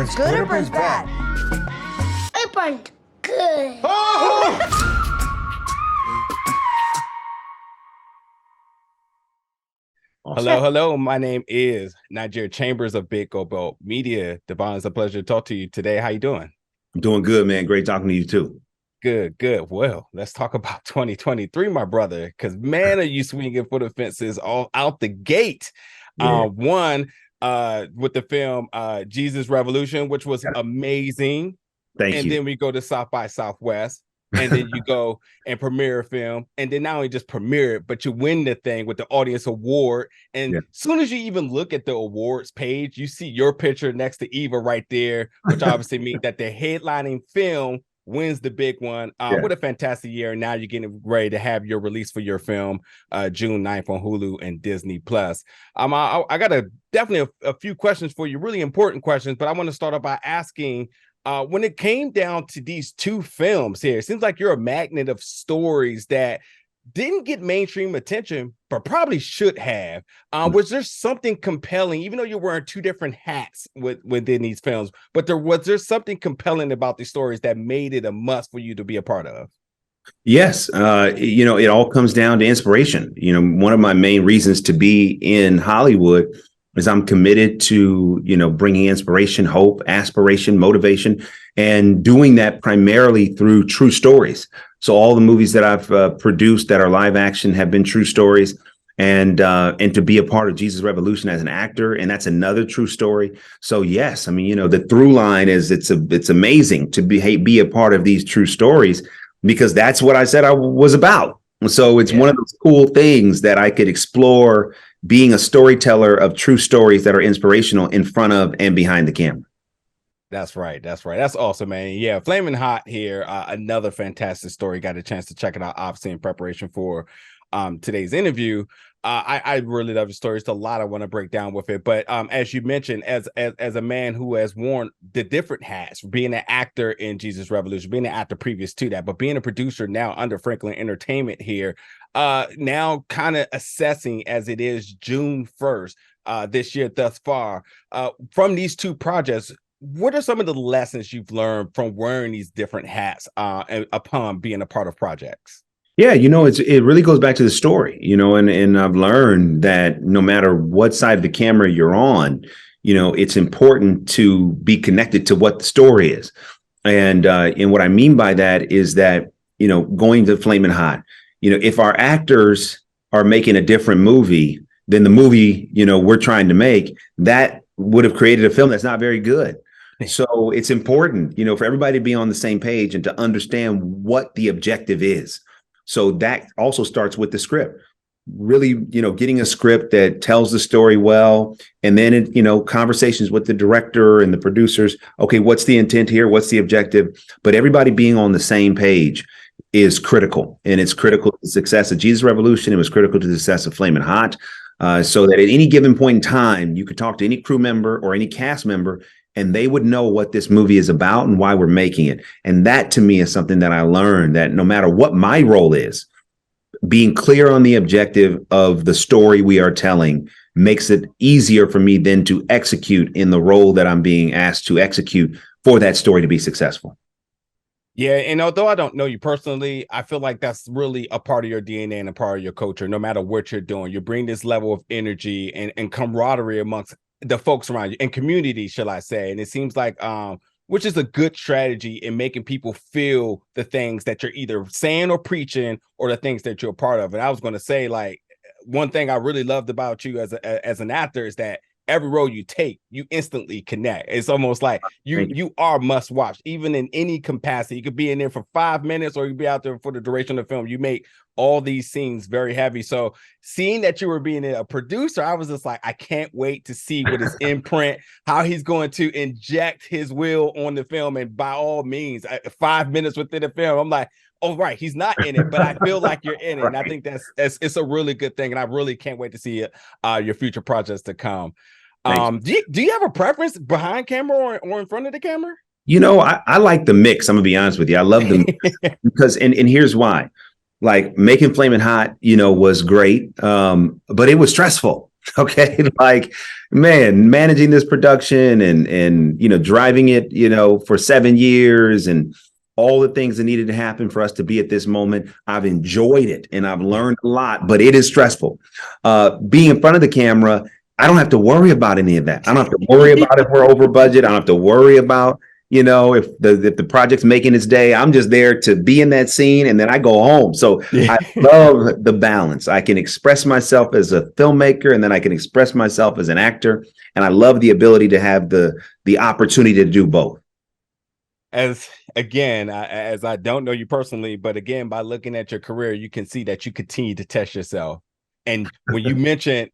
burns good or burns bad? It burns good. Oh! Hello. My name is Nigeria Chambers of Big Go Media. DeVon, it's a pleasure to talk to you today. How you doing? I'm doing good, man. Great talking to you too. Good. Well, let's talk about 2023, my brother, because man, are you swinging for the fences all out the gate. Yeah. With the film Jesus Revolution, which was amazing. Thank you. And then we go to South by Southwest. And then you go and premiere a film, and then not only just premiere it, but you win the thing with the audience award. And as soon as you even look at the awards page, you see your picture next to Eva right there, which obviously means that the headlining film wins the big one. What a fantastic year. Now you're getting ready to have your release for your film June 9th on Hulu and Disney Plus. I got definitely a few questions for you, really important questions, but I want to start off by asking, when it came down to these two films here, it seems like you're a magnet of stories that didn't get mainstream attention, but probably should have. Was there something compelling, even though you're wearing two different hats within these films, but was there something compelling about these stories that made it a must for you to be a part of? Yes. It all comes down to inspiration. One of my main reasons to be in Hollywood is I'm committed to, bringing inspiration, hope, aspiration, motivation, and doing that primarily through true stories. So all the movies that I've produced that are live action have been true stories, and to be a part of Jesus Revolution as an actor, and that's another true story. So yes, the through line is it's amazing to be a part of these true stories, because that's what I said I was about. So it's one of those cool things that I could explore, being a storyteller of true stories that are inspirational in front of and behind the camera. That's right. That's awesome, man. Yeah, Flamin Hot here. Another fantastic story. Got a chance to check it out, obviously, in preparation for today's interview. I really love the story. It's a lot I want to break down with it. But as you mentioned, as a man who has worn the different hats, being an actor in Jesus Revolution, being an actor previous to that, but being a producer now under Franklin Entertainment here, now kind of assessing as it is June 1st this year thus far, from these two projects, what are some of the lessons you've learned from wearing these different hats upon being a part of projects? Yeah, it really goes back to the story, and I've learned that no matter what side of the camera you're on, it's important to be connected to what the story is. And what I mean by that is that, going to Flamin' Hot, if our actors are making a different movie than the movie, we're trying to make, that would have created a film that's not very good. So it's important, for everybody to be on the same page and to understand what the objective is. So that also starts with the script, really, getting a script that tells the story well. And then, conversations with the director and the producers. OK, what's the intent here? What's the objective? But everybody being on the same page is critical, and it's critical to the success of Jesus Revolution. It was critical to the success of Flamin' Hot, so that at any given point in time, you could talk to any crew member or any cast member, and they would know what this movie is about and why we're making it. And that, to me, is something that I learned, that no matter what my role is, being clear on the objective of the story we are telling makes it easier for me then to execute in the role that I'm being asked to execute for that story to be successful. Yeah, and although I don't know you personally, I feel like that's really a part of your DNA and a part of your culture. No matter what you're doing, you bring this level of energy and camaraderie amongst the folks around you and community, shall I say. And it seems like which is a good strategy in making people feel the things that you're either saying or preaching, or the things that you're a part of. And I was going to say, like, one thing I really loved about you as an actor is that every role you take, you instantly connect. It's almost like you are must watch, even in any capacity. You could be in there for 5 minutes, or you be out there for the duration of the film. You make all these scenes very heavy. So seeing that you were being a producer, I was just like, I can't wait to see what his imprint, how he's going to inject his will on the film. And by all means, 5 minutes within the film, I'm like, oh, right, he's not in it, but I feel like you're in it. And I think it's a really good thing. And I really can't wait to see your future projects to come. Do you have a preference behind camera or in front of the camera? I like the mix. I'm gonna be honest with you. I love the mix because, and here's why. Like, making Flamin' Hot, was great, but it was stressful. Okay. Like, man, managing this production and, driving it, for 7 years and all the things that needed to happen for us to be at this moment. I've enjoyed it and I've learned a lot, but it is stressful. Being in front of the camera, I don't have to worry about any of that. I don't have to worry about if we're over budget. I don't have to worry about, if the project's making its day. I'm just there to be in that scene and then I go home. So I love the balance. I can express myself as a filmmaker and then I can express myself as an actor. And I love the ability to have the opportunity to do both. As I don't know you personally, but again, by looking at your career, you can see that you continue to test yourself. And when you mentioned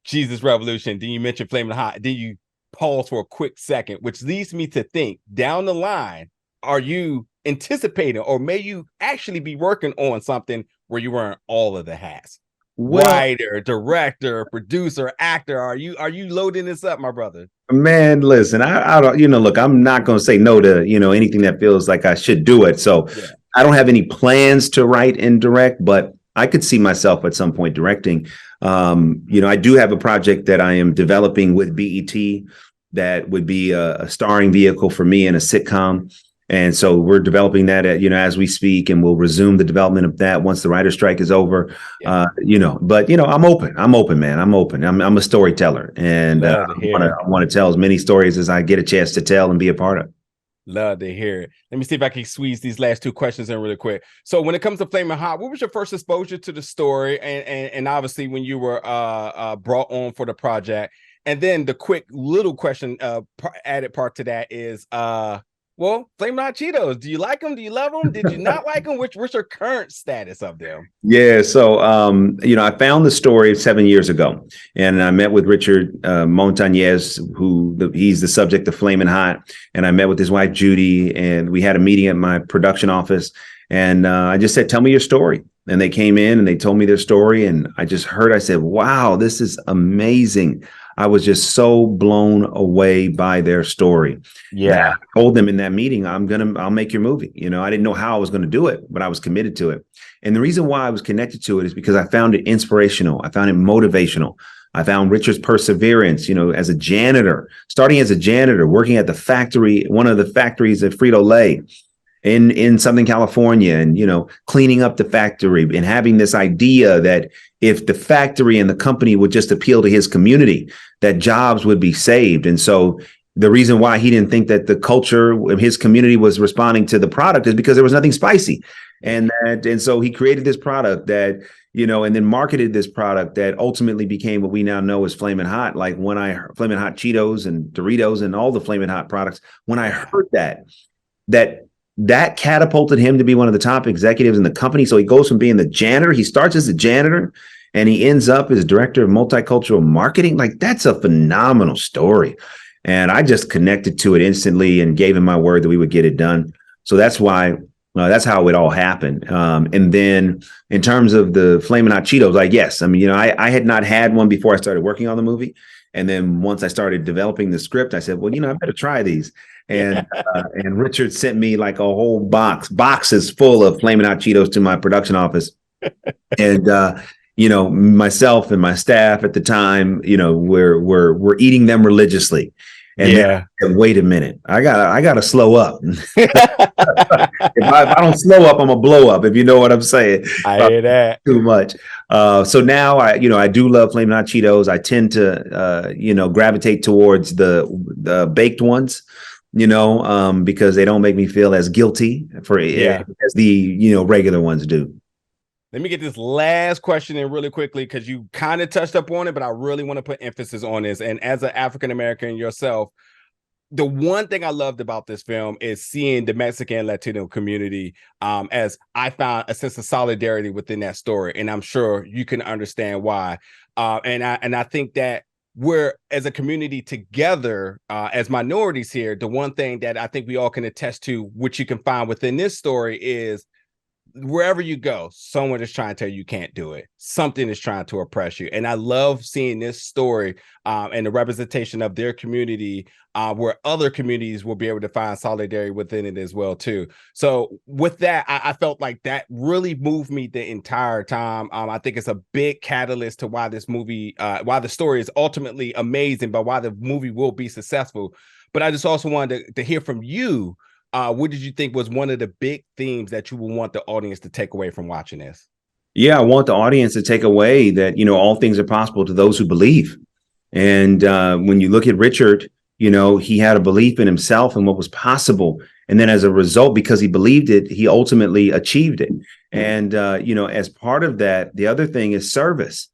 Jesus Revolution, then you mentioned Flamin' Hot, then you pause for a quick second, which leads me to think down the line, are you anticipating or may you actually be working on something where you wearing all of the hats? Writer, director, producer, actor. Are you loading this up, my brother? Man, listen, I don't, look, I'm not going to say no to, anything that feels like I should do it. So I don't have any plans to write and direct, but I could see myself at some point directing. I do have a project that I am developing with BET that would be a starring vehicle for me in a sitcom. And so we're developing that as we speak, and we'll resume the development of that once the writer's strike is over. But I'm open, man. I'm open. I'm a storyteller, and I want to tell as many stories as I get a chance to tell and be a part of. Love to hear it. Let me see if I can squeeze these last two questions in really quick. So when it comes to Flamin' Hot, what was your first exposure to the story? And obviously when you were brought on for the project, and then the quick little question added part to that is Flamin' Hot Cheetos. Do you like them? Do you love them? Did you not like them? What's your current status of them? Yeah. So, I found the story 7 years ago and I met with Richard Montanez, he's the subject of Flamin' Hot. And I met with his wife, Judy, and we had a meeting at my production office. And I just said, tell me your story. And they came in and they told me their story. And I said, wow, this is amazing. I was just so blown away by their story. Yeah. I told them in that meeting, I'll make your movie. I didn't know how I was going to do it, but I was committed to it. And the reason why I was connected to it is because I found it inspirational. I found it motivational. I found Richard's perseverance, as a janitor, starting as a janitor, working at the factory, one of the factories at Frito Lay in Southern California, and, cleaning up the factory and having this idea that if the factory and the company would just appeal to his community, that jobs would be saved. And so the reason why he didn't think that the culture of his community was responding to the product is because there was nothing spicy. And so he created this product that, and then marketed this product that ultimately became what we now know as Flamin' Hot. Like Flamin' Hot Cheetos and Doritos and all the Flamin' Hot products, when I heard that catapulted him to be one of the top executives in the company. So he goes from being the janitor. He starts as a janitor and he ends up as director of multicultural marketing. Like, that's a phenomenal story. And I just connected to it instantly and gave him my word that we would get it done. So that's why, that's how it all happened. And then in terms of the Flamin' Hot Cheetos, yes, I had not had one before I started working on the movie. And then once I started developing the script, I said, well, I better try these. And Richard sent me like a whole boxes full of Flamin' Hot Cheetos to my production office. And, myself and my staff at the time, we're eating them religiously. And then, wait a minute, I gotta slow up. If I don't slow up, I'm a blow up, if you know what I'm saying. I hear that too much. So now I do love Flamin' Hot Cheetos. I tend to gravitate towards the baked ones, because they don't make me feel as guilty as the regular ones do. Let me get this last question in really quickly, because you kind of touched up on it, but I really want to put emphasis on this. And as an African-American yourself, the one thing I loved about this film is seeing the Mexican and Latino community, as I found a sense of solidarity within that story. And I'm sure you can understand why. And I think that we're, as a community together, as minorities here, the one thing that I think we all can attest to, which you can find within this story, is wherever you go, someone is trying to tell you can't do it. Something is trying to oppress you. And I love seeing this story and the representation of their community where other communities will be able to find solidarity within it as well, too. So with that, I felt like that really moved me the entire time. I think it's a big catalyst to why this movie, why the story is ultimately amazing, but why the movie will be successful. But I just also wanted to hear from you. What did you think was one of the big themes that you would want the audience to take away from watching this? Yeah, I want the audience to take away that, all things are possible to those who believe. And when you look at Richard, he had a belief in himself and what was possible. And then as a result, because he believed it, he ultimately achieved it. And, as part of that, the other thing is service.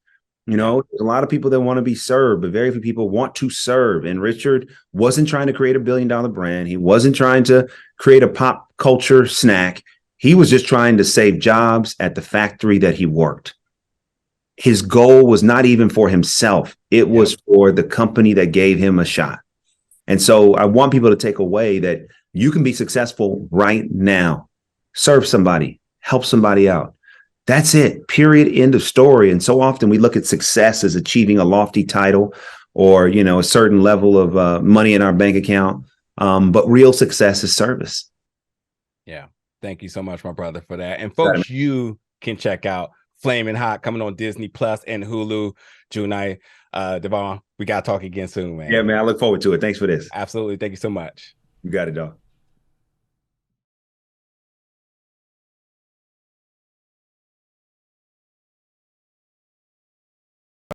There's a lot of people that want to be served, but very few people want to serve. And Richard wasn't trying to create $1 billion brand. He wasn't trying to create a pop culture snack. He was just trying to save jobs at the factory that he worked. His goal was not even for himself. It was for the company that gave him a shot. And so I want people to take away that you can be successful right now. Serve somebody, help somebody out. That's it, period, end of story. And so often we look at success as achieving a lofty title or, a certain level of money in our bank account. But real success is service. Yeah. Thank you so much, my brother, for that. And folks, you can check out Flamin Hot coming on Disney Plus and Hulu. June, DeVon, we got to talk again soon, man. Yeah, man. I look forward to it. Thanks for this. Absolutely. Thank you so much. You got it, dog.